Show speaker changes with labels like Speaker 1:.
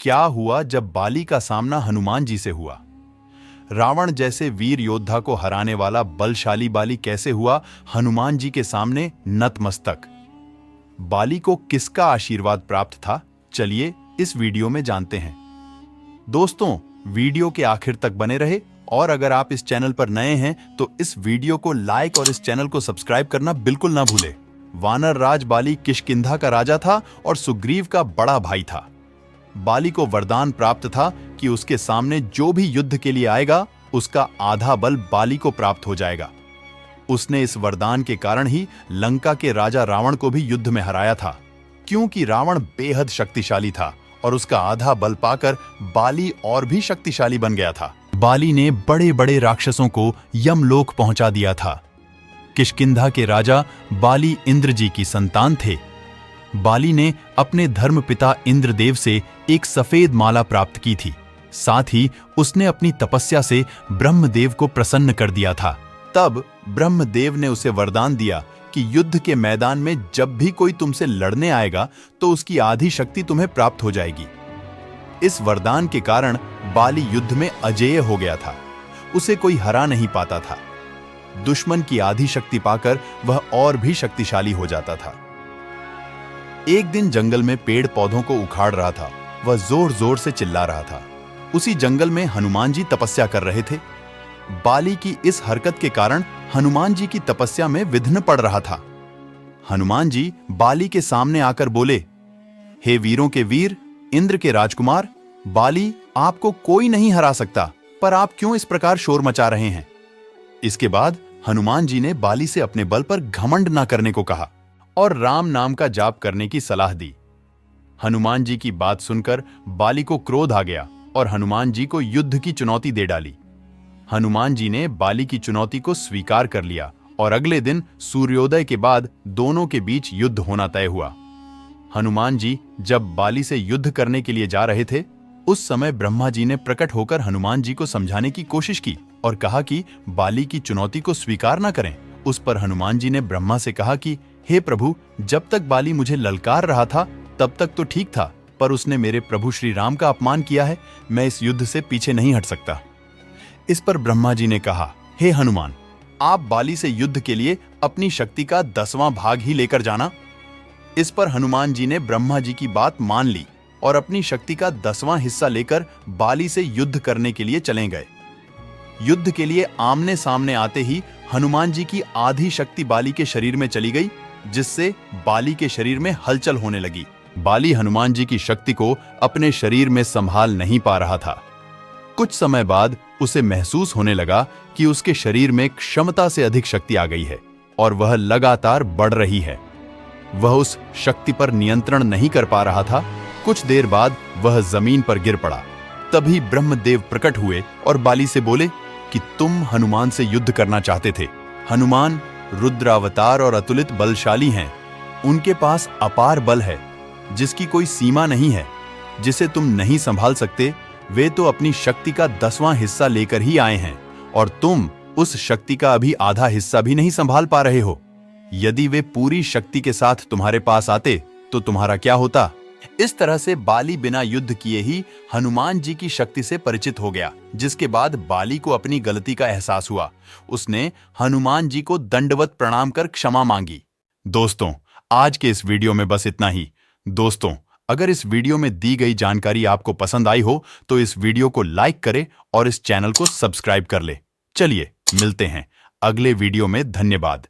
Speaker 1: क्या हुआ जब बाली का सामना हनुमान जी से हुआ। रावण जैसे वीर योद्धा को हराने वाला बलशाली बाली कैसे हुआ हनुमान जी के सामने नतमस्तक। बाली को किसका आशीर्वाद प्राप्त था, चलिए इस वीडियो में जानते हैं। दोस्तों, वीडियो के आखिर तक बने रहे और अगर आप इस चैनल पर नए हैं तो इस वीडियो को लाइक और इस चैनल को सब्सक्राइब करना बिल्कुल ना भूले। वानर राज बाली किष्किंधा का राजा था और सुग्रीव का बड़ा भाई था। बाली को वरदान प्राप्त था कि उसके सामने जो भी युद्ध के लिए आएगा उसका आधा बल बाली को प्राप्त हो जाएगा। उसने इस वरदान के कारण ही लंका के राजा रावण को भी युद्ध में हराया था, क्योंकि रावण बेहद शक्तिशाली था और उसका आधा बल पाकर बाली और भी शक्तिशाली बन गया था। बाली ने बड़े बड़े राक्षसों को यमलोक पहुंचा दिया था। किष्किंधा के राजा बाली इंद्र जी की संतान थे। बाली ने अपने धर्मपिता इंद्रदेव से एक सफेद माला प्राप्त की थी। साथ ही उसने अपनी तपस्या से ब्रह्मदेव को प्रसन्न कर दिया था। तब ब्रह्मदेव ने उसे वरदान दिया कि युद्ध के मैदान में जब भी कोई तुमसे लड़ने आएगा तो उसकी आधी शक्ति तुम्हें प्राप्त हो जाएगी। इस वरदान के कारण बाली युद्ध में अजेय हो गया था। उसे कोई हरा नहीं पाता था। दुश्मन की आधी शक्ति पाकर वह और भी शक्तिशाली हो जाता था। एक दिन जंगल में पेड़ पौधों को उखाड़ रहा था। वह जोर जोर से चिल्ला रहा था। उसी जंगल में हनुमान जी तपस्या कर रहे थे। बाली की इस हरकत के कारण हनुमान जी की तपस्या में विघ्न पड़ रहा था। हनुमान जी बाली के सामने आकर बोले, हे वीरों के वीर, इंद्र के राजकुमार, बाली आपको कोई नहीं हरा सकता, पर आप क्यों इस प्रकार शोर मचा रहे हैं। इसके बाद हनुमान जी ने बाली से अपने बल पर घमंड न करने को कहा और राम नाम का जाप करने की सलाह दी। हनुमान जी की बात सुनकर बाली को क्रोध आ गया और हनुमान जी को युद्ध की चुनौती दे डाली। हनुमान जी ने बाली की चुनौती को स्वीकार कर लिया और अगले दिन सूर्योदय के बाद दोनों के बीच युद्ध होना तय हुआ। हनुमान जी जब बाली से युद्ध करने के लिए जा रहे थे, उस समय ब्रह्मा जी ने प्रकट होकर हनुमान जी को समझाने की कोशिश की और कहा कि बाली की चुनौती को स्वीकार न करें। उस पर हनुमान जी ने ब्रह्मा से कहा कि हे प्रभु, जब तक बाली मुझे ललकार रहा था तब तक तो ठीक था, पर उसने मेरे प्रभु श्री राम का अपमान किया है। मैं इस युद्ध से पीछे नहीं हट सकता। इस पर ब्रह्मा जी ने कहा, हे हनुमान, आप बाली से युद्ध के लिए अपनी शक्ति का 10वां भाग ही लेकर जाना। इस पर हनुमान जी ने ब्रह्मा जी की बात मान ली और अपनी शक्ति का 10वां हिस्सा लेकर बाली से युद्ध करने के लिए चले गए। युद्ध के लिए आमने सामने आते ही हनुमान जी की आधी शक्ति बाली के शरीर में चली गई, जिससे बाली के शरीर में हलचल होने लगी। बाली हनुमान जी की शक्ति को अपने शरीर में संभाल नहीं पा रहा था। कुछ समय बाद उसे महसूस होने लगा कि उसके शरीर में क्षमता से अधिक शक्ति आ गई है और वह लगातार बढ़ रही है। वह उस शक्ति पर नियंत्रण नहीं कर पा रहा था। कुछ देर बाद वह जमीन पर गिर पड़ा। तभी ब्रह्मदेव प्रकट हुए और बाली से बोले कि तुम हनुमान से युद्ध करना चाहते थे। हनुमान रुद्रावतार और अतुलित बलशाली हैं। उनके पास अपार बल है जिसकी कोई सीमा नहीं है, जिसे तुम नहीं संभाल सकते। वे तो अपनी शक्ति का 10वां हिस्सा लेकर ही आए हैं और तुम उस शक्ति का अभी आधा हिस्सा भी नहीं संभाल पा रहे हो। यदि वे पूरी शक्ति के साथ तुम्हारे पास आते तो तुम्हारा क्या होता। इस तरह से बाली बिना युद्ध किए ही हनुमान जी की शक्ति से परिचित हो गया, जिसके बाद बाली को अपनी गलती का एहसास हुआ। उसने हनुमान जी को दंडवत प्रणाम कर क्षमा मांगी। दोस्तों, आज के इस वीडियो में बस इतना ही। दोस्तों, अगर इस वीडियो में दी गई जानकारी आपको पसंद आई हो तो इस वीडियो को लाइक करें और इस चैनल को सब्सक्राइब कर ले। चलिए मिलते हैं अगले वीडियो में। धन्यवाद।